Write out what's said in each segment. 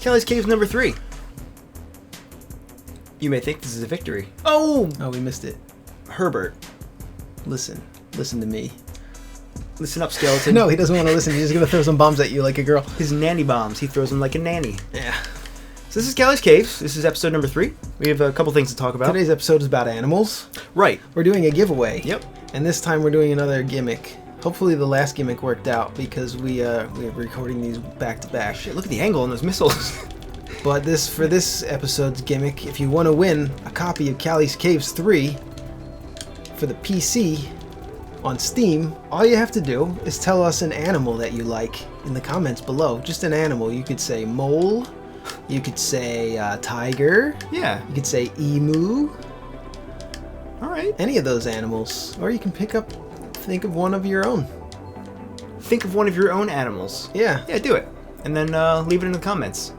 Kelly's Caves number 3. You may think this is a victory. Oh, we missed it. Herbert. Listen to me. Listen up, skeleton. No, he doesn't want to listen. He's just going to throw some bombs at you like a girl. His nanny bombs. He throws them like a nanny. Yeah. So this is Kelly's Caves. This is episode number 3. We have a couple things to talk about. Today's episode is about animals. Right. We're doing a giveaway. Yep. And this time we're doing another gimmick. Hopefully the last gimmick worked out because we're recording these back to back. Shit, look at the angle on those missiles. But for this episode's gimmick, if you want to win a copy of Kelly's Caves 3 for the PC on Steam, all you have to do is tell us an animal that you like in the comments below. Just an animal. You could say mole. You could say tiger. Yeah. You could say emu. All right. Any of those animals. Or you can think of one of your own. Think of one of your own animals. Yeah. Yeah, do it. And then leave it in the comments.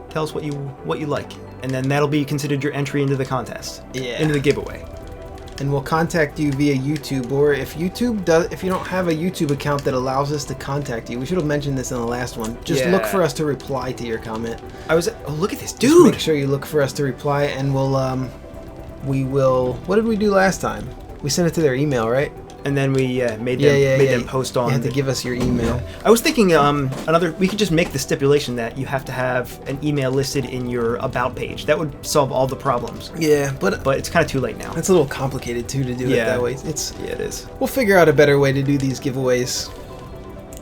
Tell us what you like. And then that'll be considered your entry into the contest. Yeah. Into the giveaway. And we'll contact you via YouTube, or if you don't have a YouTube account that allows us to contact you, we should have mentioned this in the last one. Just look for us to reply to your comment. Oh, look at this, Just dude! make sure you look for us to reply, and we will. What did we do last time? We sent it to their email, right? And then we made them post on. You had to give us your email. Yeah. I was thinking we could just make the stipulation that you have to have an email listed in your about page. That would solve all the problems. Yeah, but it's kind of too late now. It's a little complicated too to do it that way. It is. We'll figure out a better way to do these giveaways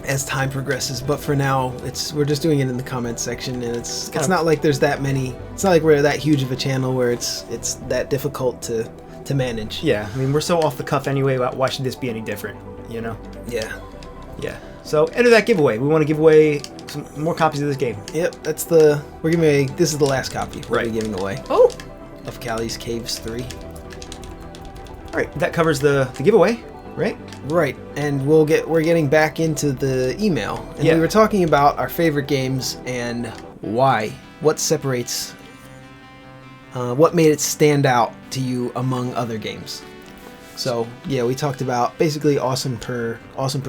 as time progresses, but for now we're just doing it in the comments section, and it's not like there's that many. It's not like we're that huge of a channel where it's that difficult to manage. Yeah, I mean, we're so off the cuff anyway. Why should this be any different? You know? Yeah. So enter that giveaway. We want to give away some more copies of this game. Yep, this is the last copy we're giving away. Oh, of Kelly's Caves 3. All right, that covers the giveaway, right? Right, and we're getting back into the email, and we were talking about our favorite games and why. What separates. What made it stand out to you among other games? So yeah, we talked about basically awesome per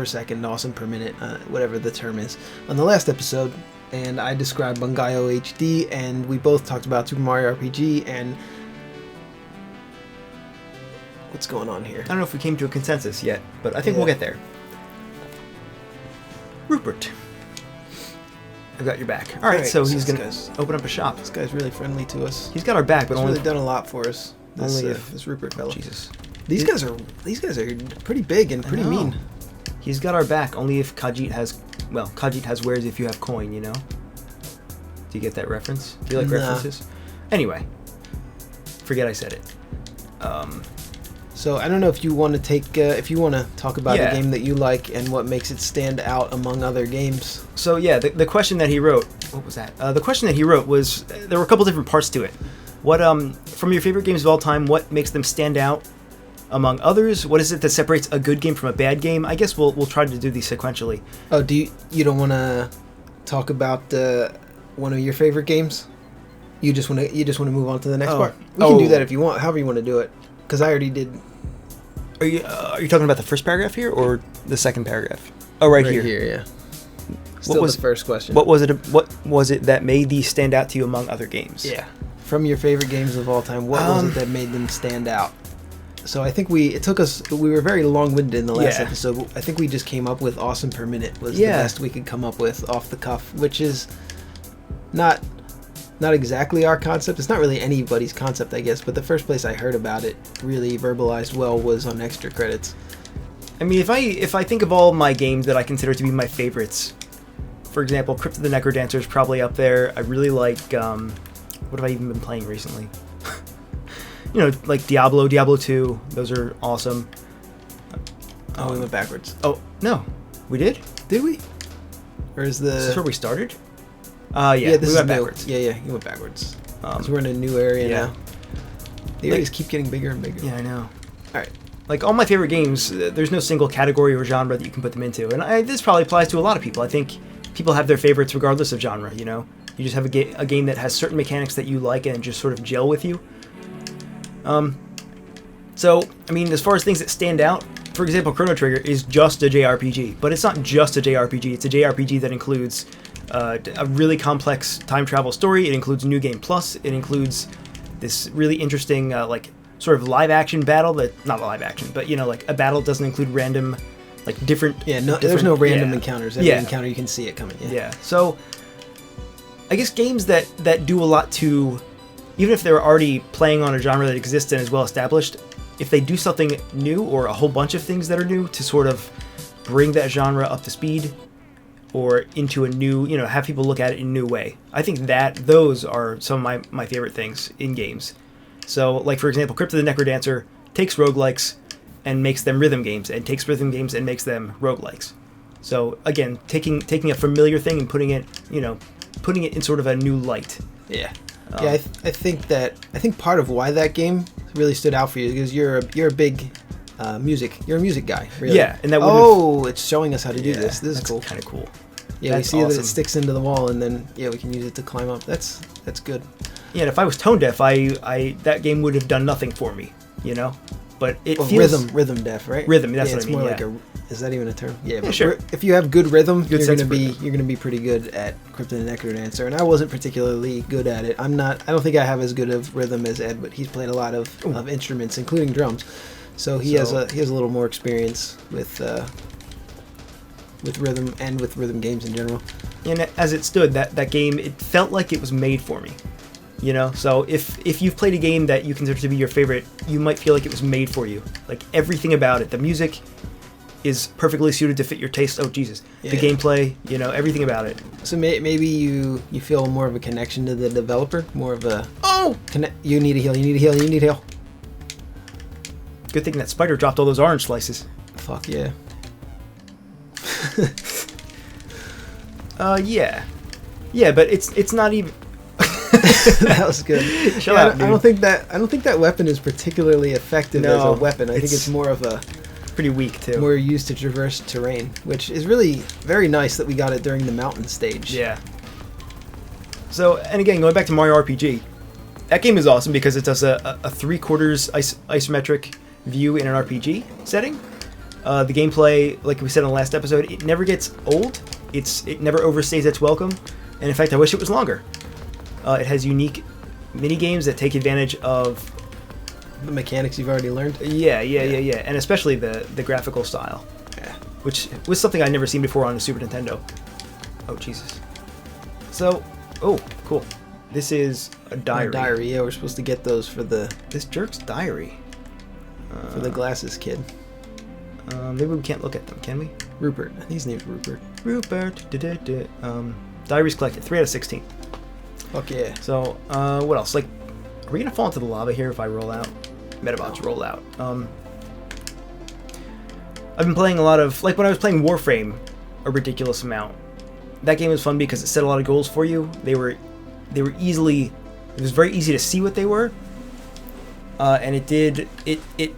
second, awesome per minute, whatever the term is, on the last episode. And I described Bangai HD, and we both talked about Super Mario RPG. And what's going on here? I don't know if we came to a consensus yet, but I think we'll get there. Rupert, I've got your back. All right, so he's gonna open up a shop. This guy's really friendly to us. He's got our back, but he's really done a lot for us. This Rupert fella. Jesus. These guys are pretty big and pretty mean. He's got our back only if Khajiit has wares if you have coin, you know? Do you get that reference? Do you like references? Anyway, forget I said it. So I don't know if you want to talk about a game that you like and what makes it stand out among other games. So yeah, the question that he wrote, what was that? The question that he wrote was, there were a couple different parts to it. What from your favorite games of all time, what makes them stand out among others? What is it that separates a good game from a bad game? I guess we'll try to do these sequentially. Oh, you don't want to talk about one of your favorite games? You just want to move on to the next part? We can do that if you want, however you want to do it. Because I already did. Are you talking about the first paragraph here or the second paragraph? Oh, right here. Here, yeah. Still the first question. What was it that made these stand out to you among other games? Yeah. From your favorite games of all time, what was it that made them stand out? So I think we were very long-winded in the last episode. But I think we just came up with awesome per minute was the best we could come up with off the cuff, which is not exactly our concept. It's not really anybody's concept, I guess, but the first place I heard about it really verbalized well was on Extra Credits. I mean, if I think of all my games that I consider to be my favorites, for example, Crypt of the Necrodancer is probably up there. I really like, what have I even been playing recently? Like Diablo 2, those are awesome. We went backwards. Oh, no. We did? Did we? Or is this where we started? Yeah, we went backwards. Yeah, you went backwards. Because we're in a new area now. The areas keep getting bigger and bigger. Yeah, I know. All right. Like, all my favorite games, there's no single category or genre that you can put them into. And this probably applies to a lot of people. I think people have their favorites regardless of genre, you know? You just have a game that has certain mechanics that you like and just sort of gel with you. So, I mean, as far as things that stand out, for example, Chrono Trigger is just a JRPG. But it's not just a JRPG. It's a JRPG that includes a really complex time travel story. It includes New Game Plus. It includes this really interesting like sort of live action battle that not live action, but you know, like a battle doesn't include random like different. Yeah, no, there's no random encounters. Every encounter you can see it coming. Yeah. So I guess games that do a lot to, even if they're already playing on a genre that exists and is well established, if they do something new or a whole bunch of things that are new to sort of bring that genre up to speed or into a new, you know, have people look at it in a new way. I think that those are some of my favorite things in games. So, like, for example, Crypt of the Necrodancer takes roguelikes and makes them rhythm games, and takes rhythm games and makes them roguelikes. So, again, taking a familiar thing and putting it in sort of a new light. Yeah. I think part of why that game really stood out for you is because you're a big you're a music guy, really. Yeah, and that it's showing us how to do this. This is cool. Kind of cool. Yeah, we see that it sticks into the wall, and then we can use it to climb up. That's good. Yeah, and if I was tone deaf, I that game would have done nothing for me, you know. But it feels rhythm deaf, right? Rhythm. That's what I mean. It's more like is that even a term? Yeah, but sure. If you have good rhythm, you're gonna be pretty good at Crypt of the Necrodancer. And I wasn't particularly good at it. I don't think I have as good of rhythm as Ed, but he's played a lot of instruments, including drums. So he has a little more experience with rhythm and with rhythm games in general. And as it stood, that game, it felt like it was made for me. You know, so if you've played a game that you consider to be your favorite, you might feel like it was made for you. Like everything about it, the music is perfectly suited to fit your taste. Oh Jesus, the gameplay, you know, everything about it. So maybe you feel more of a connection to the developer, more of a you need a heal, you need a heal, you need a heal. Good thing that spider dropped all those orange slices. Fuck yeah. Yeah, but it's not even. That was good. I don't think that weapon is particularly effective as a weapon. I think it's more of a pretty weak too. More used to traverse terrain, which is really very nice that we got it during the mountain stage. Yeah. So, and again, going back to Mario RPG, that game is awesome because it does a 3/4 isometric view in an RPG setting. The gameplay, like we said in the last episode, it never gets old. It never overstays its welcome, and in fact, I wish it was longer. It has unique mini games that take advantage of the mechanics you've already learned. Yeah, and especially the graphical style, which was something I'd never seen before on the Super Nintendo. Oh Jesus! So, cool. This is a diary. A diary. Yeah, we're supposed to get those for this jerk's diary. For the glasses kid. Maybe we can't look at them, can we? Rupert. I think his name's Rupert. Rupert. Diaries collected. 3 out of 16. Fuck yeah. So, what else? Like, are we gonna fall into the lava here if I roll out? Metabots roll out. I've been playing a lot of, like when I was playing Warframe, a ridiculous amount. That game was fun because it set a lot of goals for you. They were easily, it was very easy to see what they were. And it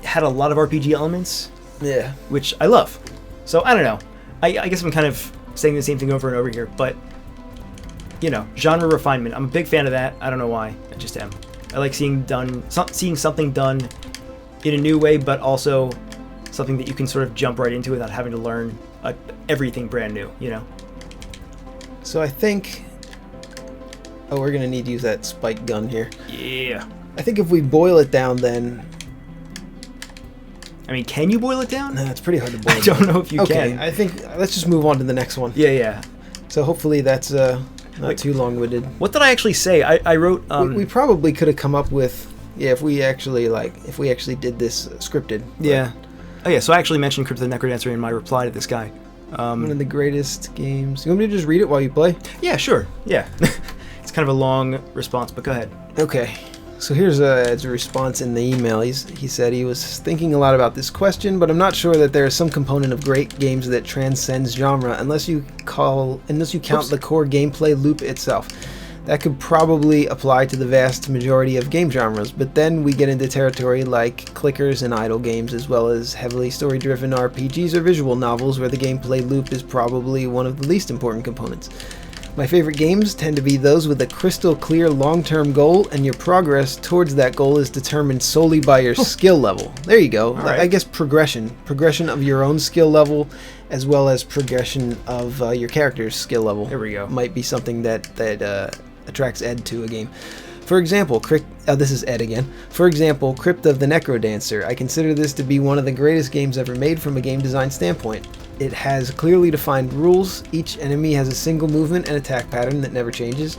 had a lot of RPG elements. Yeah. Which I love. So, I don't know. I guess I'm kind of saying the same thing over and over here, but you know, genre refinement. I'm a big fan of that. I don't know why. I just am. I like seeing something done in a new way, but also something that you can sort of jump right into without having to learn everything brand new, you know? So I think... Oh, we're going to need to use that spike gun here. Yeah. I think if we boil it down, then... I mean, can you boil it down? No, it's pretty hard to boil I don't know if you can. can. I think... Let's just move on to the next one. Yeah. So hopefully that's... Not too long-winded. What did I actually say? I wrote... We probably could have come up with... Yeah, if we actually did this scripted. Yeah. Oh yeah, so I actually mentioned Crypt of the Necrodancer in my reply to this guy. One of the greatest games. You want me to just read it while you play? Yeah, sure. Yeah. It's kind of a long response, but go ahead. Okay. So here's a response in the email. He said he was thinking a lot about this question, but I'm not sure that there is some component of great games that transcends genre unless you count the core gameplay loop itself. That could probably apply to the vast majority of game genres, but then we get into territory like clickers and idle games, as well as heavily story-driven RPGs or visual novels where the gameplay loop is probably one of the least important components. My favorite games tend to be those with a crystal clear long-term goal, and your progress towards that goal is determined solely by your skill level. There you go. Right. I guess progression of your own skill level, as well as progression of your character's skill level. There we go. Might be something that attracts Ed to a game. For example, this is Ed again. For example, Crypt of the Necrodancer. I consider this to be one of the greatest games ever made from a game design standpoint. It has clearly defined rules. Each enemy has a single movement and attack pattern that never changes.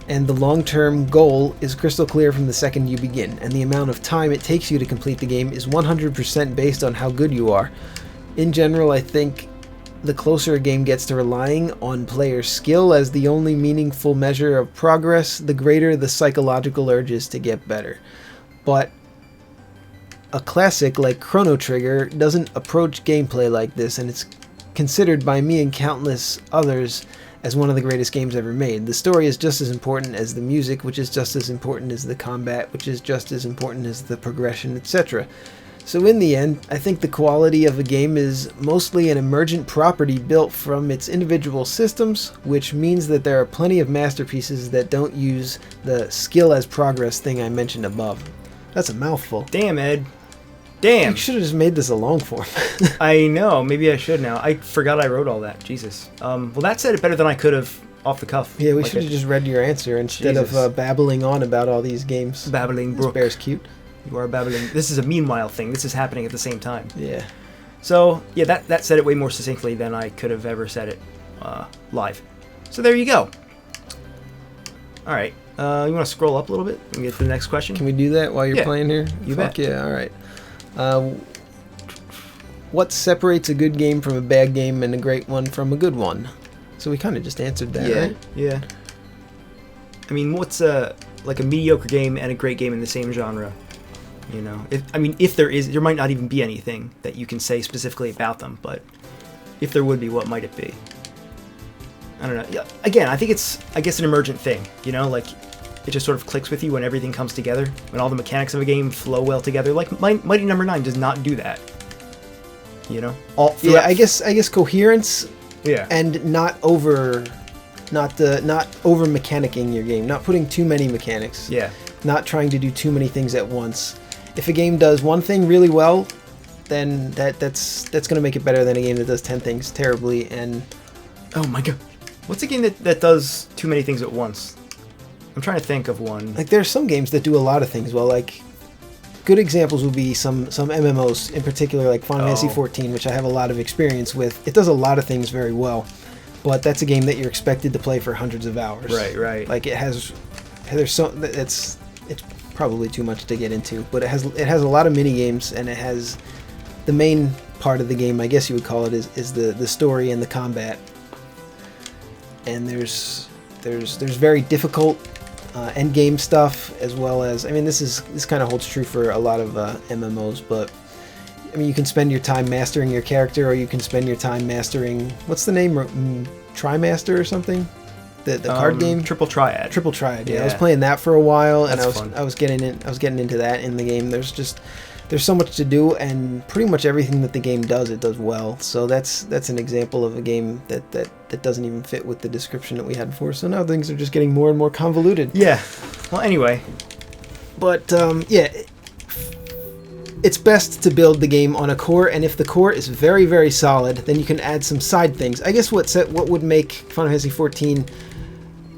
And the long-term goal is crystal clear from the second you begin. And the amount of time it takes you to complete the game is 100% based on how good you are. In general, I think the closer a game gets to relying on player skill as the only meaningful measure of progress, the greater the psychological urge is to get better. But a classic like Chrono Trigger doesn't approach gameplay like this, and it's considered by me and countless others as one of the greatest games ever made. The story is just as important as the music, which is just as important as the combat, which is just as important as the progression, etc. So in the end, I think the quality of a game is mostly an emergent property built from its individual systems, which means that there are plenty of masterpieces that don't use the skill as progress thing I mentioned above. That's a mouthful. Damn, Ed. Damn. You should have just made this a long form. I know. Maybe I should now. I forgot I wrote all that. Jesus. Well, that said it better than I could have off the cuff. Yeah, we should have just read your answer instead of babbling on about all these games. Babbling Brook. This bear's cute. You are babbling. This is a meanwhile thing. This is happening at the same time. Yeah. So, yeah, that said it way more succinctly than I could have ever said it live. So there you go. All right. You want to scroll up a little bit and get to the next question? Can we do that while you're playing here? You Fuck bet. Yeah, all right. What separates a good game from a bad game and a great one from a good one? So we kind of just answered that, right? Yeah. I mean, what's like a mediocre game and a great game in the same genre? You know, if there might not even be anything that you can say specifically about them, but if there would be, what might it be? I don't know. Yeah, again, I think it's, an emergent thing, you know, like it just sort of clicks with you when everything comes together, when all the mechanics of a game flow well together. Like Mighty Number 9 does not do that. You know? I guess coherence. Yeah. And not over mechanicking your game, not putting too many mechanics. Yeah. Not trying to do too many things at once. If a game does one thing really well, then that's going to make it better than a game that does 10 things terribly. And oh my god, what's a game that does too many things at once? I'm trying to think of one. Like there's some games that do a lot of things well. Like good examples would be some MMOs in particular, like Final Fantasy 14, which I have a lot of experience with. It does a lot of things very well, but that's a game that you're expected to play for hundreds of hours. Right. Like it's probably too much to get into, but it has a lot of mini games, and it has the main part of the game, I guess you would call it, is the story and the combat. And there's very difficult end game stuff, as well as, I mean, this kind of holds true for a lot of MMOs, but I mean, you can spend your time mastering your character, or you can spend your time mastering, what's the name, Trimaster or somtheing? The card game? Triple Triad. Yeah. I was playing that for a while, and That's fun. I was getting into that in the game. There's so much to do, and pretty much everything that the game does, it does well. So that's an example of a game that doesn't even fit with the description that we had before. So now things are just getting more and more convoluted. Yeah. Well, anyway. But it's best to build the game on a core, and if the core is very, very solid, then you can add some side things. I guess what would make Final Fantasy 14,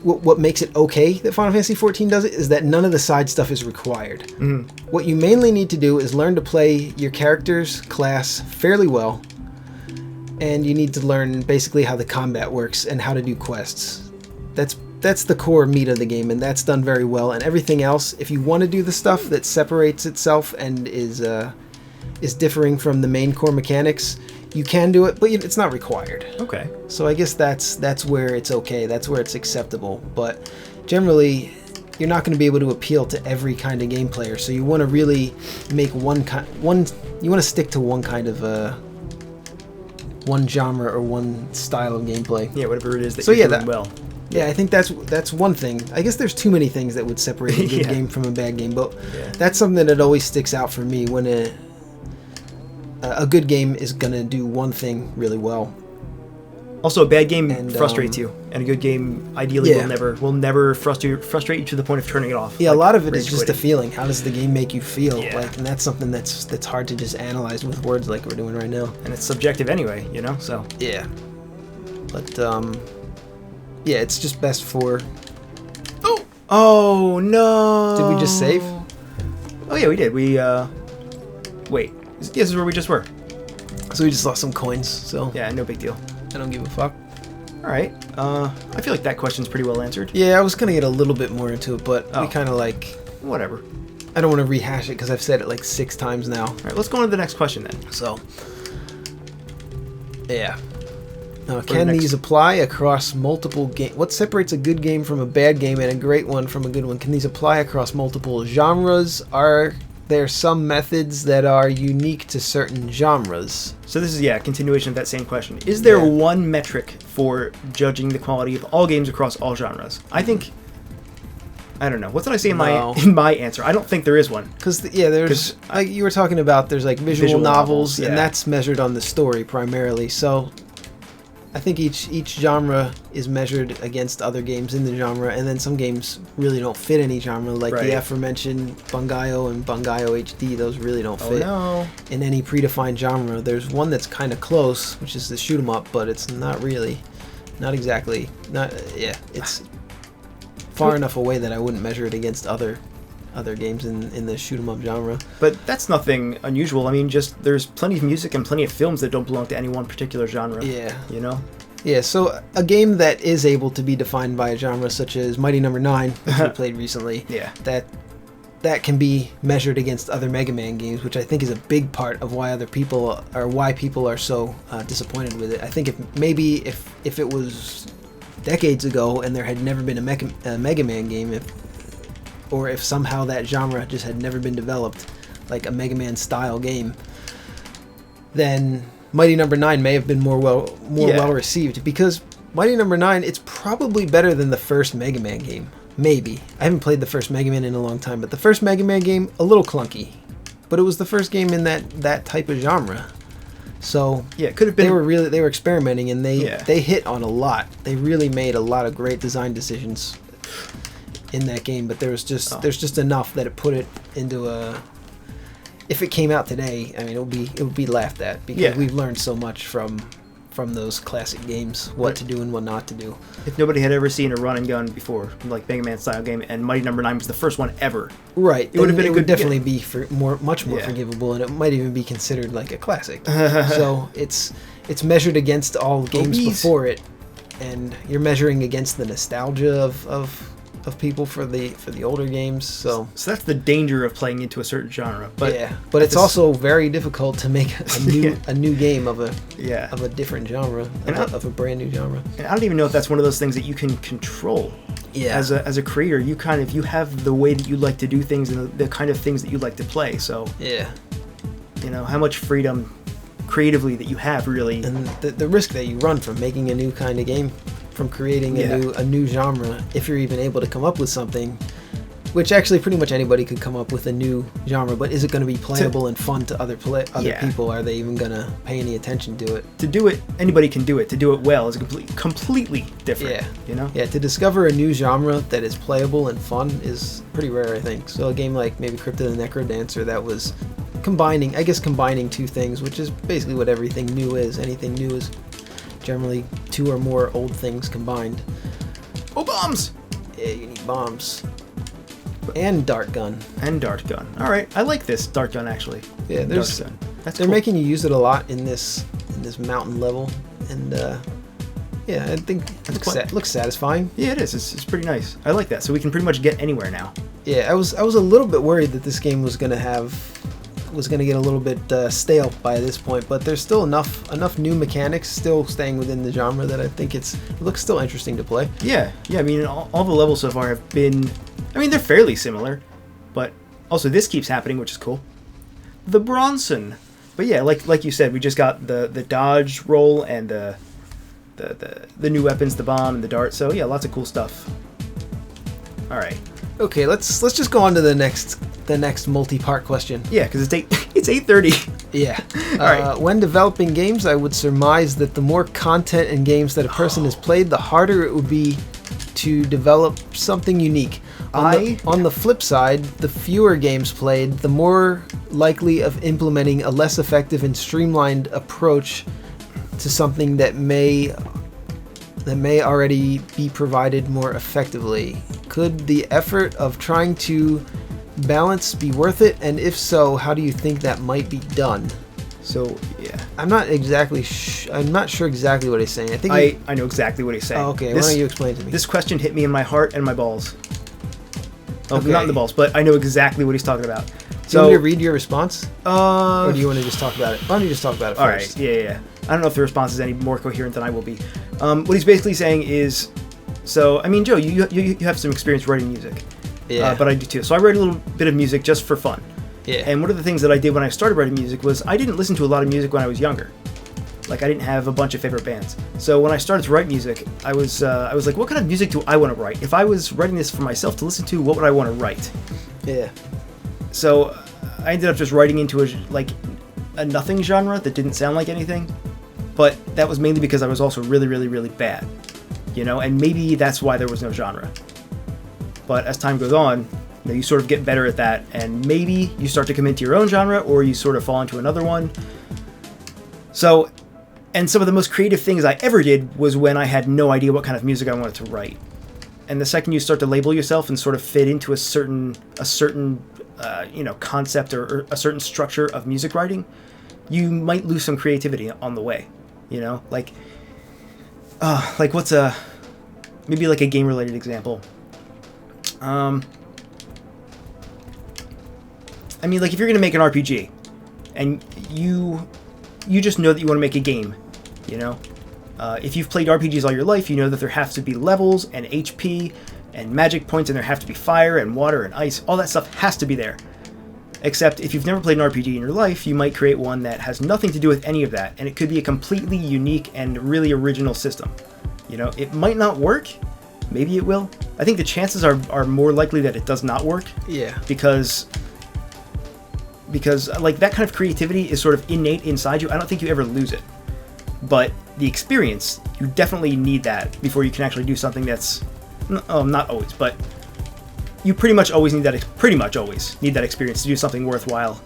what makes it okay that Final Fantasy 14 does it, is that none of the side stuff is required. Mm-hmm. What you mainly need to do is learn to play your character's class fairly well, and you need to learn basically how the combat works and how to do quests. That's the core meat of the game, and that's done very well. And everything else, if you want to do the stuff that separates itself and is differing from the main core mechanics, you can do it, but it's not required. Okay. So I guess that's where it's okay. That's where it's acceptable. But generally, you're not going to be able to appeal to every kind of game player. So you want to really make you want to stick to one kind of one genre or one style of gameplay. Yeah, whatever it is that you're doing well. Yeah, I think that's one thing. I guess there's too many things that would separate a good game from a bad game, but that's something that always sticks out for me when a good game is going to do one thing really well. Also, a bad game And, frustrates you, and a good game ideally Yeah. will never frustrate you to the point of turning it off. Yeah, like, a lot of it rage is just a quitting. feeling. How does the game make you feel? Yeah. Like, and that's something that's hard to just analyze with words like we're doing right now. And it's subjective anyway, you know. So Yeah. But yeah, it's just best for. oh no! Did we just save? Oh yeah, we did. We wait. This is where we just were. So we just lost some coins. So Yeah, no big deal. I don't give a fuck. All right. I feel like that question's pretty well answered. Yeah, I was gonna get a little bit more into it, but Oh. we kind of like. Whatever. I don't want to rehash it because I've said it like 6 times now. All right, let's go on to the next question then. So. Yeah. the Can next- these apply across multiple games? What separates a good game from a bad game and a great one from a good one? Can these apply across multiple genres? Are there some methods that are unique to certain genres? So this is a continuation of that same question. Is there Yeah. one metric for judging the quality of all games across all genres? I think. I don't know. What did I say in No. my answer? I don't think there is one. Because there's 'Cause like you were talking about, there's like visual novels, yeah. and that's measured on the story primarily. So I think each genre is measured against other games in the genre, and then some games really don't fit any genre, like Right. the aforementioned Bungayo and Bungayo HD. Those really don't Oh fit no. in any predefined genre. There's one that's kind of close, which is the shoot 'em up, but it's not really, not exactly, not yeah. It's far enough away that I wouldn't measure it against other games in the shoot 'em up genre. But that's nothing unusual. I mean, just there's plenty of music and plenty of films that don't belong to any one particular genre. Yeah. You know? Yeah, so a game that is able to be defined by a genre, such as Mighty Number 9, which we played recently, Yeah. that can be measured against other Mega Man games, which I think is a big part of why why people are so disappointed with it. I think if it was decades ago and there had never been a Mega Man game, or if somehow that genre just had never been developed, like a Mega Man style game, then Mighty Number 9 may have been more well received, because Mighty Number 9, it's probably better than the first Mega Man game. Maybe. I haven't played the first Mega Man in a long time, but the first Mega Man game, a little clunky. But it was the first game in that type of genre. So Yeah, it could have been. they were experimenting, and Yeah. they hit on a lot. They really made a lot of great design decisions in that game, but there's just enough that it put it into a. If it came out today, I mean, it would be laughed at, because Yeah. we've learned so much from those classic games, what to do and what not to do. If nobody had ever seen a run and gun before, like Mega Man style game, and Mighty Number 9 was the first one ever. Right. It would have been a It would good definitely be much more Yeah. forgivable, and it might even be considered like a classic. So it's measured against all games Obese. before it, and you're measuring against the nostalgia of people for the older games. So yeah, but it's this- also very difficult to make a new game of a yeah. different genre, And of a brand new genre. And I don't even know if that's one of those things that you can control. Yeah. As a creator, you have the way that you like to do things and the kind of things that you like to play. So Yeah. how much freedom creatively that you have really. And the risk that you run from making a new kind of game, from creating a new genre, if you're even able to come up with something, which actually pretty much anybody could come up with a new genre, but is it going to be playable and fun to other Yeah. people? Are they even going to pay any attention to it? To do it, anybody can do it. To do it well is completely different. Yeah. You know. Yeah, to discover a new genre that is playable and fun is pretty rare, I think. So a game like maybe Crypt of the Necrodancer, that was combining two things, which is basically what everything new is. Anything new is generally two or more old things combined. Oh, bombs! Yeah, you need bombs. And dart gun. And dart gun. All right, I like this dart gun actually. Yeah, there's dart gun. That's they're cool. making you use it a lot in this mountain level, and yeah, I think it looks satisfying. Yeah, it is. It's pretty nice. I like that. So we can pretty much get anywhere now. Yeah, I was a little bit worried that this game was gonna get a little bit stale by this point, but there's still enough new mechanics still staying within the genre that I think it looks still interesting to play. Yeah. I mean, all the levels so far have been. I mean, they're fairly similar, but also this keeps happening, which is cool. The Bronson. But yeah, like you said, we just got the dodge roll and the new weapons, the bomb and the dart. So yeah, lots of cool stuff. All right. Okay, let's just go on to the next multi-part question. Yeah, because it's 8:30. Yeah. All right. When developing games, I would surmise that the more content in games that a person has played, the harder it would be to develop something unique. On the flip side, the fewer games played, the more likely of implementing a less effective and streamlined approach to something that may already be provided more effectively. Could the effort of trying to balance be worth it? And if so, how do you think that might be done? So, yeah. I'm not sure exactly what he's saying. I know exactly what he's saying. Oh, okay. Why don't you explain to me? This question hit me in my heart and my balls. Oh, Okay. not in the balls, but I know exactly what he's talking about. Do you want me to read your response? Or do you want to just talk about it? Why don't you just talk about it all first? right, yeah. I don't know if the response is any more coherent than I will be. What he's basically saying is, so, I mean, Joe, you have some experience writing music. Yeah. But I do too. So I write a little bit of music just for fun. Yeah. And one of the things that I did when I started writing music was I didn't listen to a lot of music when I was younger. Like, I didn't have a bunch of favorite bands. So when I started to write music, I was like, what kind of music do I want to write? If I was writing this for myself to listen to, what would I want to write? Yeah. So I ended up just writing into a nothing genre that didn't sound like anything. But that was mainly because I was also really, really, really bad. You know, and maybe that's why there was no genre. But as time goes on, you sort of get better at that, and maybe you start to come into your own genre, or you sort of fall into another one. So, and some of the most creative things I ever did was when I had no idea what kind of music I wanted to write. And the second you start to label yourself and sort of fit into a certain concept or a certain structure of music writing, you might lose some creativity on the way. You know, like what's maybe like a game related example. I mean, like if you're gonna make an RPG, and you just know that you want to make a game, you know. If you've played RPGs all your life, you know that there have to be levels and HP and magic points, and there have to be fire and water and ice. All that stuff has to be there. Except if you've never played an RPG in your life, you might create one that has nothing to do with any of that, and it could be a completely unique and really original system. You know, it might not work. Maybe it will. I think the chances are more likely that it does not work. Yeah. Because like that kind of creativity is sort of innate inside you. I don't think you ever lose it. But the experience, you definitely need that before you can actually do something that's not always, but you pretty much always need that experience to do something worthwhile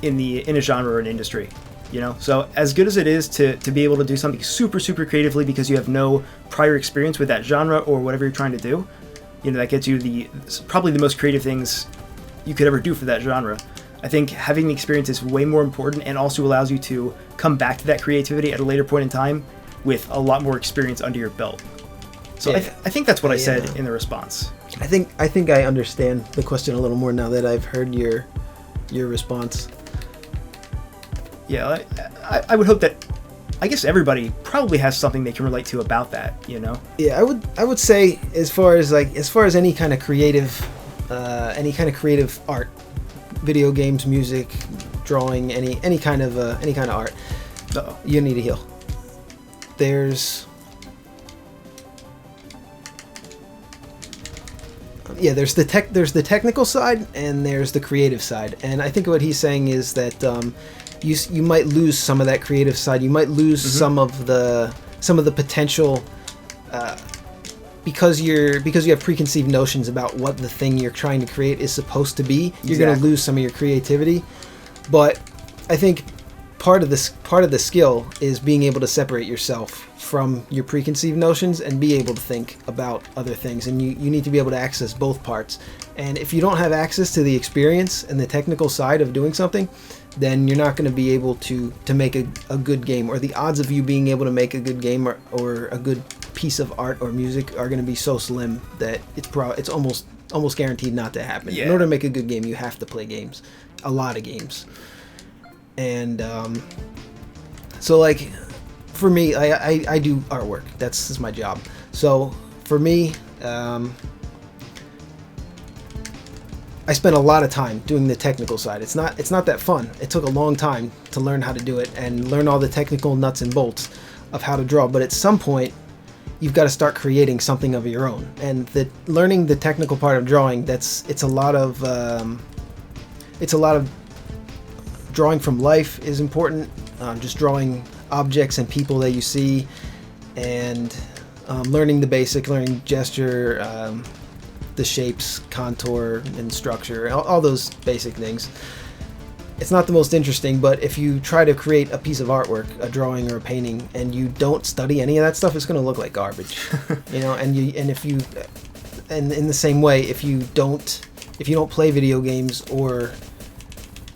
in a genre or an industry, you know. So as good as it is to be able to do something super, super creatively because you have no prior experience with that genre or whatever you're trying to do, you know, that gets you probably the most creative things you could ever do for that genre. I think having the experience is way more important, and also allows you to come back to that creativity at a later point in time with a lot more experience under your belt. So yeah. I think that's what I said in the response. I think I understand the question a little more now that I've heard your response. Yeah, I would hope that, I guess everybody probably has something they can relate to about that, you know. Yeah, I would say as far as any kind of creative art, video games, music, drawing, any kind of art. Uh-oh. You need to heal. There's the technical side and there's the creative side, and I think what he's saying is that you might lose some of that creative side. You might lose some of the potential because you have preconceived notions about what the thing you're trying to create is supposed to be. You're going to lose some of your creativity. But I think part of the skill is being able to separate yourself from your preconceived notions and be able to think about other things. And you need to be able to access both parts. And if you don't have access to the experience and the technical side of doing something, then you're not going to be able to make a good game, or the odds of you being able to make a good game or a good piece of art or music are going to be so slim that it's almost guaranteed not to happen. Yeah. In order to make a good game, you have to play games, a lot of games. And so like for me, I do artwork. That's my job. So for me, I spent a lot of time doing the technical side. It's not that fun. It took a long time to learn how to do it and learn all the technical nuts and bolts of how to draw. But at some point, you've got to start creating something of your own. And learning the technical part of drawing, it's a lot of drawing from life is important. Just drawing objects and people that you see, and learning the basic, learning gesture, the shapes, contour, and structure, all those basic things. It's not the most interesting, but if you try to create a piece of artwork, a drawing or a painting, and you don't study any of that stuff, it's going to look like garbage. And in the same way, if you don't play video games or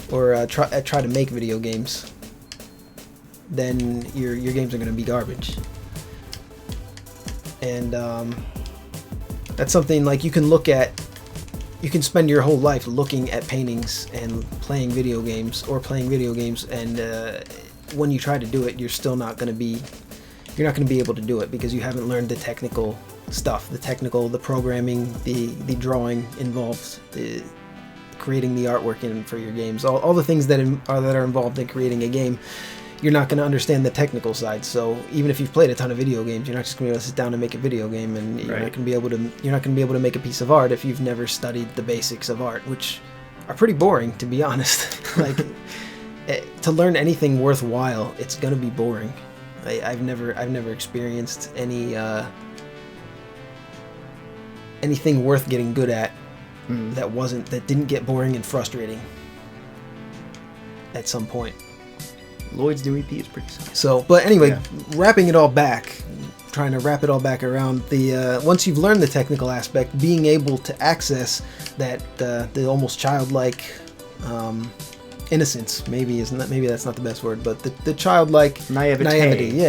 try to make video games, then your games are going to be garbage. And that's something like you can spend your whole life looking at paintings and playing video games, and when you try to do it, you're not going to be able to do it because you haven't learned the technical stuff, the programming, the drawing involved, the creating the artwork for your games, all the things that are involved in creating a game. You're not going to understand the technical side. So even if you've played a ton of video games, you're not just going to be able to sit down and make a video game, and you're not going to be able to make a piece of art if you've never studied the basics of art, which are pretty boring, to be honest. Like to learn anything worthwhile, it's going to be boring. I've never experienced anything worth getting good at that didn't get boring and frustrating at some point. Lloyd's new EP is pretty solid. So, but anyway, trying to wrap it all back around, once you've learned the technical aspect, being able to access that the almost childlike innocence, maybe that's not the best word, but the childlike naivety,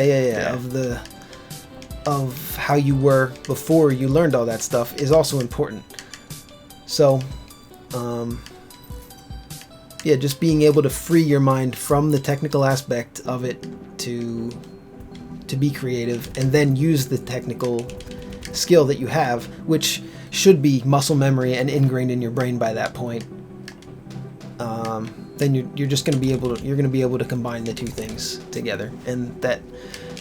of how you were before you learned all that stuff is also important. So, just being able to free your mind from the technical aspect of it to be creative, and then use the technical skill that you have, which should be muscle memory and ingrained in your brain by that point. Then you're just going to be able to combine the two things together, and that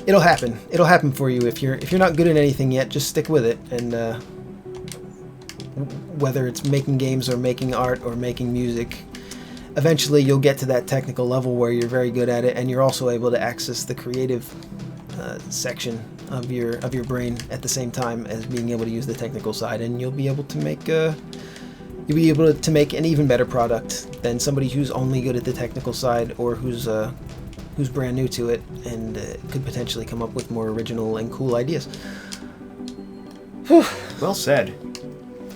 it'll happen. It'll happen for you if you're not good at anything yet. Just stick with it, and whether it's making games or making art or making music, eventually you'll get to that technical level where you're very good at it, and you're also able to access the creative section of your brain at the same time as being able to use the technical side, and you'll be able to make an even better product than somebody who's only good at the technical side, or who's brand new to it and could potentially come up with more original and cool ideas. Well said.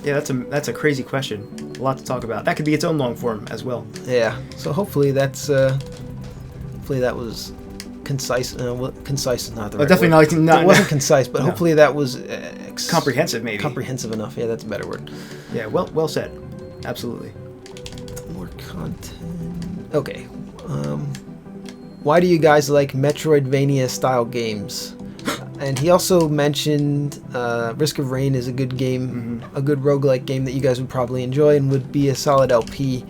Yeah, that's a crazy question. A lot to talk about. That could be its own long form as well. Yeah. So hopefully that was concise. Concise is not the right definitely word. not. It wasn't concise, but hopefully that was comprehensive. Maybe comprehensive enough. Yeah, that's a better word. Yeah. Well said. Absolutely. More content. Okay. Why do you guys like Metroidvania style games? And he also mentioned Risk of Rain is a good game, a good roguelike game that you guys would probably enjoy and would be a solid LP,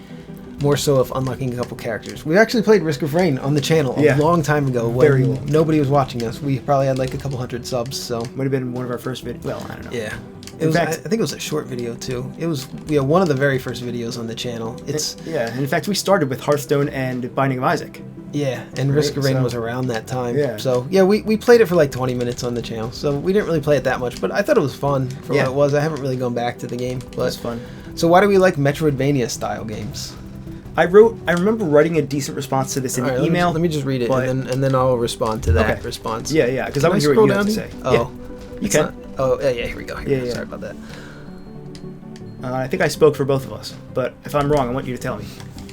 more so if unlocking a couple characters. We actually played Risk of Rain on the channel a long time ago when nobody was watching us. We probably had like a couple hundred subs, so... Would have been one of our first videos. Well, I don't know. Yeah. I think it was a short video too. It was one of the very first videos on the channel. And in fact we started with Hearthstone and Binding of Isaac. Yeah, and Risk of Rain was around that time. Yeah. So yeah, we played it for like 20 minutes on the channel. So we didn't really play it that much, but I thought it was fun for what it was. I haven't really gone back to the game, but it was fun. So why do we like Metroidvania style games? I remember writing a decent response to this in the email. Let me just read it, and then I'll respond to that response. Yeah, because I want to hear what you have to say. Oh, you can. Here we go. Sorry about that. I think I spoke for both of us, but if I'm wrong, I want you to tell me.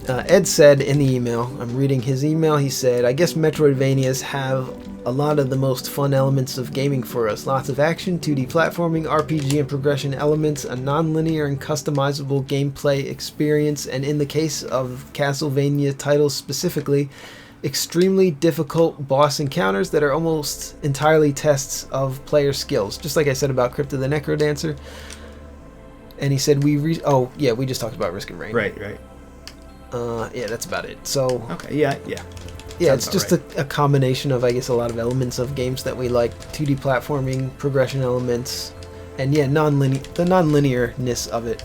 Ed said in the email, I'm reading his email, he said, I guess Metroidvanias have a lot of the most fun elements of gaming for us. Lots of action, 2D platforming, RPG and progression elements, a non-linear and customizable gameplay experience, and in the case of Castlevania titles specifically, extremely difficult boss encounters that are almost entirely tests of player skills. Just like I said about Crypt of the Necrodancer. And he said we just talked about Risk of Rain. Right. Yeah, that's about it. So okay, yeah. Yeah, Sounds it's just about a combination of, I guess, a lot of elements of games that we like. 2D platforming, progression elements, and yeah, the non-linearness of it.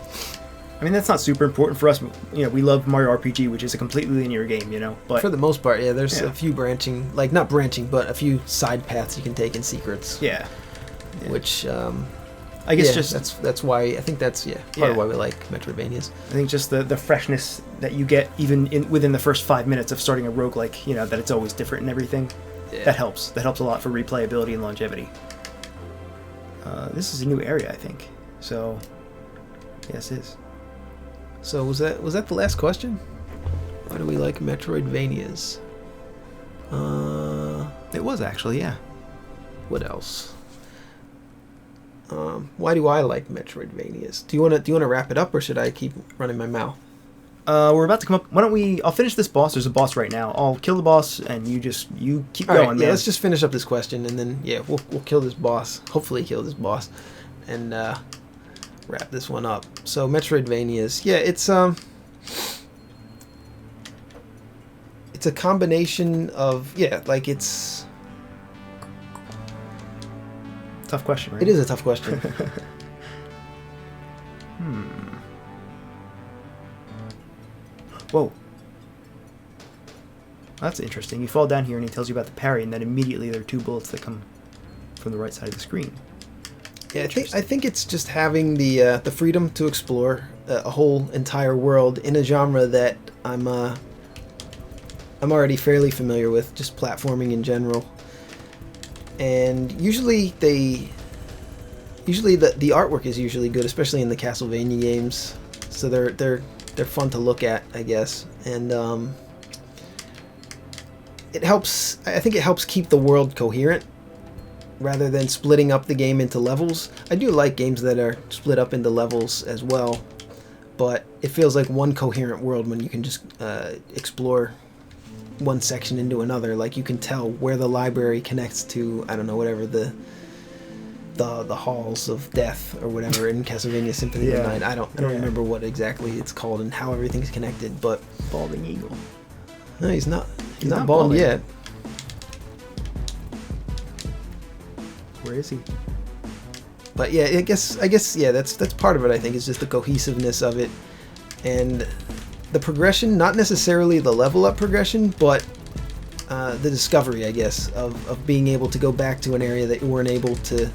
I mean, that's not super important for us. You know, we love Mario RPG, which is a completely linear game, you know. But for the most part, yeah, there's a few branching, like not branching, but a few side paths you can take in secrets. Yeah. Which I guess that's why I think that's part of why we like Metroidvanias. I think just the freshness that you get even within the first 5 minutes of starting a roguelike, you know, that it's always different and everything. Yeah. That helps. That helps a lot for replayability and longevity. This is a new area, I think. So, yes, it is. So was that the last question? Why do we like Metroidvanias? It was actually, yeah. What else? Why do I like Metroidvanias? Do you want to wrap it up, or should I keep running my mouth? We're about to come up. Why don't we? I'll finish this boss. There's a boss right now. I'll kill the boss, and you keep going. Right, yeah, let's just finish up this question, and then we'll kill this boss. Hopefully, kill this boss, and wrap this one up. So Metroidvanias, it's a combination of it's. Tough question, right? It is a tough question. Whoa. That's interesting. You fall down here and he tells you about the parry, and then immediately there are 2 bullets that come from the right side of the screen. Yeah, I think it's just having the freedom to explore a whole entire world in a genre that I'm already fairly familiar with, just platforming in general. And usually the artwork is usually good, especially in the Castlevania games. So they're fun to look at, I guess. And it helps. I think it helps keep the world coherent rather than splitting up the game into levels. I do like games that are split up into levels as well, but it feels like one coherent world when you can just explore one section into another. Like you can tell where the library connects to, I don't know, whatever the halls of death or whatever in Castlevania Symphony of the Night. I don't remember what exactly it's called and how everything's connected, but Balding Eagle. No, he's not bald yet. Where is he? But yeah, I guess that's part of it. I think is just the cohesiveness of it and the progression, not necessarily the level up progression, but the discovery, I guess, of being able to go back to an area that you weren't able to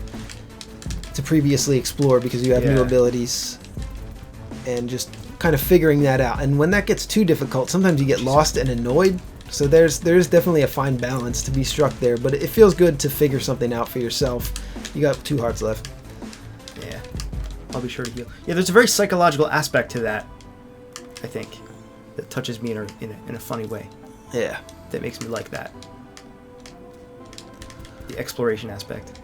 previously explore because you have new abilities, and just kind of figuring that out. And when that gets too difficult, sometimes you get lost and annoyed. So there's definitely a fine balance to be struck there, but it feels good to figure something out for yourself. You got 2 hearts left. Yeah, I'll be sure to heal. Yeah, there's a very psychological aspect to that, I think, that touches me in a funny way. Yeah. That makes me like that. The exploration aspect.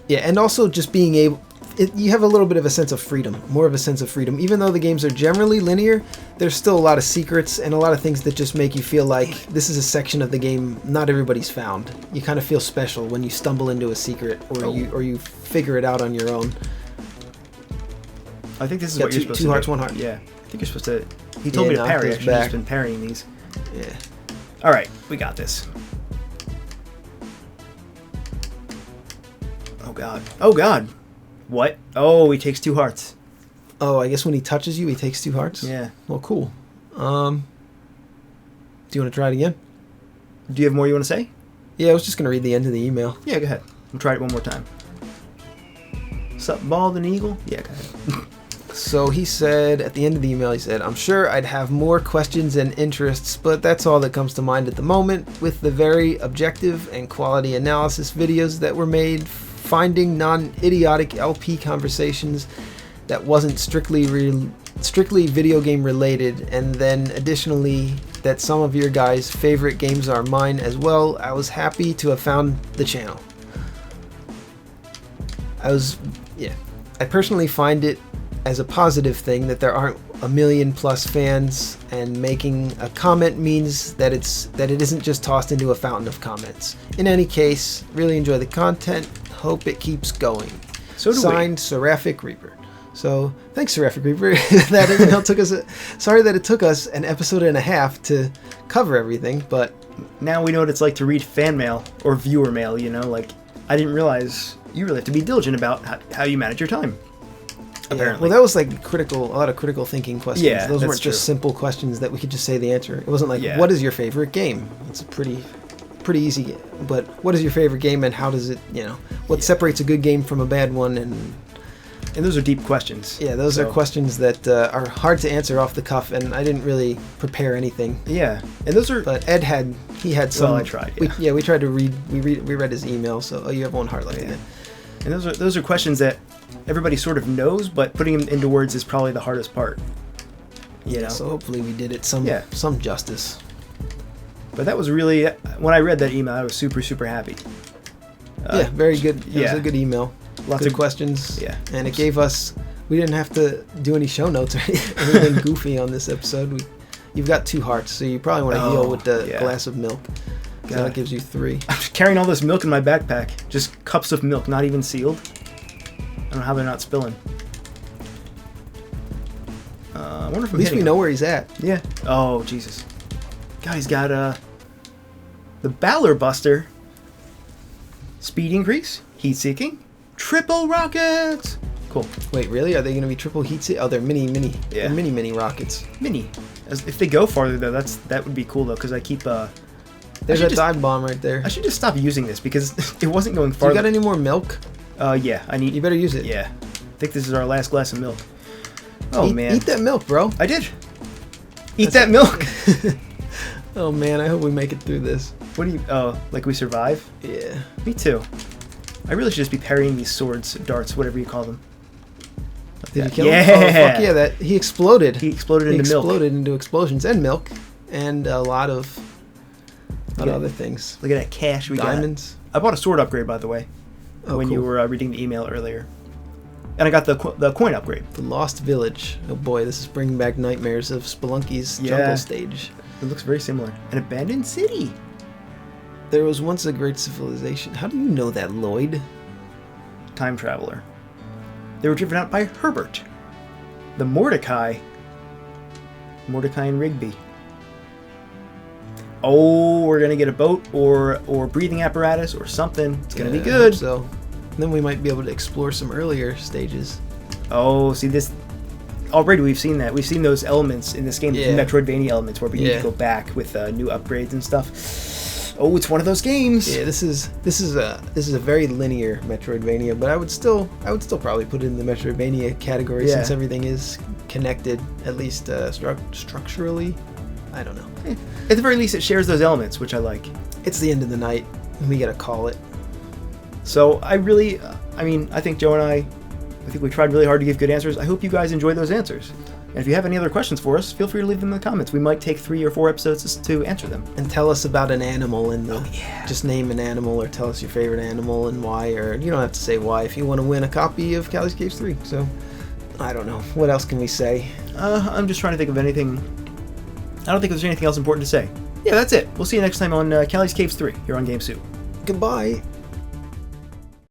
Yeah, and also just being able... you have a little bit of a sense of freedom, more of a sense of freedom. Even though the games are generally linear, there's still a lot of secrets and a lot of things that just make you feel like this is a section of the game not everybody's found. You kind of feel special when you stumble into a secret or you figure it out on your own. I think this is what you're supposed to do. 2 hearts, 1 heart. Yeah, I think you're supposed to... He told me to parry. I should have just been parrying these. Yeah. All right, we got this. Oh god. Oh god. What? Oh, he takes 2 hearts. Oh, I guess when he touches you, he takes 2 hearts? Yeah. Well, cool. Do you want to try it again? Do you have more you want to say? Yeah, I was just going to read the end of the email. Yeah, go ahead. We'll try it one more time. Sup, Balding Eagle? Yeah, go ahead. So he said, at the end of the email, he said, I'm sure I'd have more questions and interests, but that's all that comes to mind at the moment. With the very objective and quality analysis videos that were made, finding non-idiotic LP conversations that wasn't strictly video game related, and then additionally that some of your guys' favorite games are mine as well, I was happy to have found the channel. I personally find it as a positive thing that there aren't a million plus fans, and making a comment means that it isn't just tossed into a fountain of comments. In any case, really enjoy the content. Hope it keeps going. So do Signed, Seraphic Reaper. So thanks, Seraphic Reaper. That email took us. Sorry that it took us an episode and a half to cover everything, but now we know what it's like to read fan mail or viewer mail, you know? Like, I didn't realize you really have to be diligent about how you manage your time. Apparently. Well, that was like a lot of critical thinking questions. Yeah, those that's weren't just true. simple questions that we could just say the answer. It wasn't like, Yeah. what is your favorite game? It's a pretty easy. But what is your favorite game, and how does it, what separates a good game from a bad one? And those are deep questions. Yeah, those are questions that are hard to answer off the cuff, and I didn't really prepare anything. Yeah, and those are. But Ed had some. Well, I tried. Yeah. We tried to read. We read his email. So you have one heart left in it. And those are questions that everybody sort of knows, but putting them into words is probably the hardest part. You know. So hopefully we did it some justice. But that was really, when I read that email, I was super, super happy. Very good. It was a good email. Lots good of questions. Yeah. And it gave us. We didn't have to do any show notes or anything goofy on this episode. You've got 2 hearts, so you probably want to heal with the glass of milk. So that gives you 3. I'm just carrying all this milk in my backpack. Just cups of milk, not even sealed. I don't know how they're not spilling. I wonder if at least we know where he's at. Yeah. Oh, Jesus. Guy's got the Balor Buster. Speed increase. Heat seeking. Triple rockets. Cool. Wait, really? Are they going to be triple heat seeking? Oh, they're mini. Yeah. They're mini rockets. Mini. If they go farther though, that would be cool though, because I keep There's a dive bomb right there. I should just stop using this because it wasn't going Do farther. you got any more milk? Yeah, I need. You better use it. Yeah, I think this is our last glass of milk. Oh man, eat that milk, bro. I did. Eat that milk. Oh man, I hope we make it through this. What do you? Oh, like we survive? Yeah. Me too. I really should just be parrying these swords, darts, whatever you call them. Did you kill him? Yeah. Oh, fuck yeah! He exploded. He exploded into milk. Exploded into explosions and milk, and a lot of other things. Look at that cash we Diamonds. got. I bought a sword upgrade, by the way, when you were reading the email earlier. And I got the coin upgrade. The Lost Village. Oh boy, this is bringing back nightmares of Spelunky's jungle stage. It looks very similar. An abandoned city. There was once a great civilization. How do you know that, Lloyd? Time traveler. They were driven out by Herbert. The Mordecai and Rigby. Oh, we're gonna get a boat or breathing apparatus or something. It's gonna be good. So then we might be able to explore some earlier stages. Oh, see this. Already we've seen that. We've seen those elements in this game, the Metroidvania elements, where we need to go back with new upgrades and stuff. Oh, it's one of those games. Yeah, this is a very linear Metroidvania, but I would still probably put it in the Metroidvania category since everything is connected, at least structurally. I don't know. At the very least, it shares those elements, which I like. It's the end of the night, and we gotta call it. So I think Joe and I think we tried really hard to give good answers. I hope you guys enjoyed those answers. And if you have any other questions for us, feel free to leave them in the comments. We might take 3 or 4 episodes to answer them. And tell us about an animal just name an animal or tell us your favorite animal and why, or you don't have to say why if you want to win a copy of Cali's Caves 3. So, I don't know. What else can we say? I'm just trying to think of anything. I don't think there's anything else important to say. Yeah, that's it. We'll see you next time on Cali's Caves 3 here on Game Soup. Goodbye.